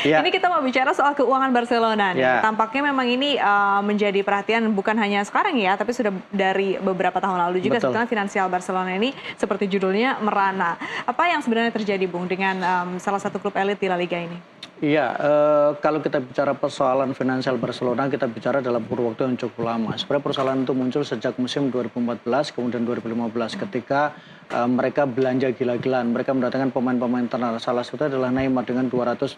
Ya. Ini kita mau bicara soal keuangan Barcelona nih. Ya. Tampaknya memang ini menjadi perhatian bukan hanya sekarang ya, tapi sudah dari beberapa tahun lalu juga. Betul. Sebetulnya finansial Barcelona ini seperti judulnya merana. Apa yang sebenarnya terjadi, Bung, dengan salah satu klub elit di La Liga ini? Iya, kalau kita bicara persoalan finansial Barcelona, kita bicara dalam kurun waktu yang cukup lama. Sebenarnya persoalan itu muncul sejak musim 2014, kemudian 2015, ketika mereka belanja gila-gilaan. Mereka mendatangkan pemain-pemain terkenal. Salah satu adalah Neymar dengan 222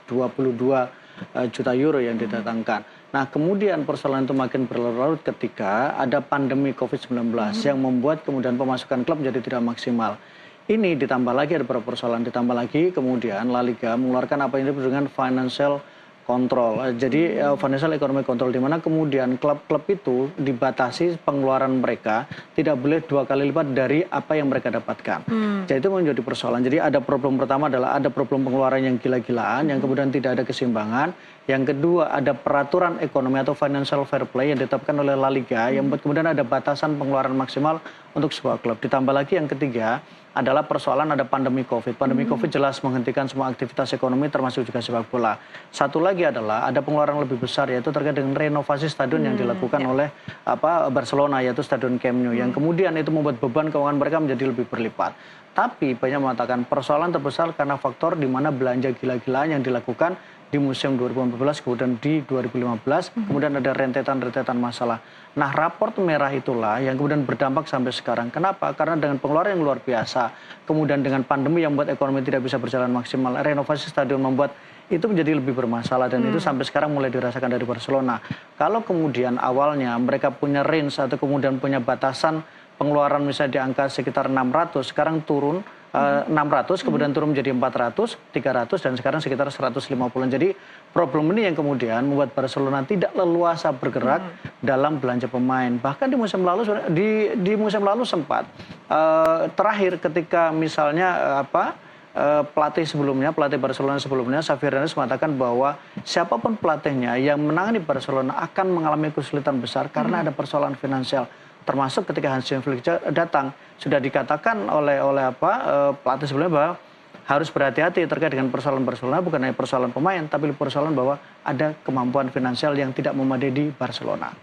juta euro yang didatangkan. Nah, kemudian persoalan itu makin berlarut ketika ada pandemi COVID-19 yang membuat kemudian pemasukan klub menjadi tidak maksimal. Ini ditambah lagi ada beberapa persoalan, ditambah lagi kemudian La Liga mengeluarkan apa yang disebut dengan financial control. Jadi financial economic control, di mana kemudian klub-klub itu dibatasi pengeluaran mereka tidak boleh 2 kali lipat dari apa yang mereka dapatkan. Jadi itu menjadi persoalan. Jadi ada problem pertama adalah ada problem pengeluaran yang gila-gilaan, yang kemudian tidak ada keseimbangan. Yang kedua ada peraturan ekonomi atau financial fair play yang ditetapkan oleh La Liga yang membuat kemudian ada batasan pengeluaran maksimal untuk sebuah klub. Ditambah lagi yang ketiga adalah persoalan ada pandemi COVID. Pandemi COVID jelas menghentikan semua aktivitas ekonomi termasuk juga sepak bola. Satu lagi adalah ada pengeluaran lebih besar yaitu terkait dengan renovasi stadion yang dilakukan oleh Barcelona, yaitu Stadion Camp Nou, yang kemudian itu membuat beban keuangan mereka menjadi lebih berlipat. Tapi banyak mengatakan persoalan terbesar karena faktor di mana belanja gila-gilaan yang dilakukan di musim 2014 kemudian di 2015 kemudian ada rentetan masalah. Nah, raport merah itulah yang kemudian berdampak sampai sekarang. Kenapa? Karena dengan pengeluaran yang luar biasa, kemudian dengan pandemi yang membuat ekonomi tidak bisa berjalan maksimal, renovasi stadion membuat itu menjadi lebih bermasalah dan itu sampai sekarang mulai dirasakan dari Barcelona. Kalau kemudian awalnya mereka punya range atau kemudian punya batasan pengeluaran misalnya di angka sekitar 600, sekarang turun 600, kemudian turun menjadi 400, 300, dan sekarang sekitar 150. Jadi problem ini yang kemudian membuat Barcelona tidak leluasa bergerak dalam belanja pemain. Bahkan di musim lalu sempat terakhir ketika misalnya pelatih Barcelona sebelumnya, Xavi Hernandez mengatakan bahwa siapapun pelatihnya yang menangani Barcelona akan mengalami kesulitan besar karena ada persoalan finansial. Termasuk ketika Hansi Flick datang, sudah dikatakan oleh pelatih sebelumnya bahwa harus berhati-hati terkait dengan persoalan Barcelona, bukan hanya persoalan pemain, tapi persoalan bahwa ada kemampuan finansial yang tidak memadai di Barcelona.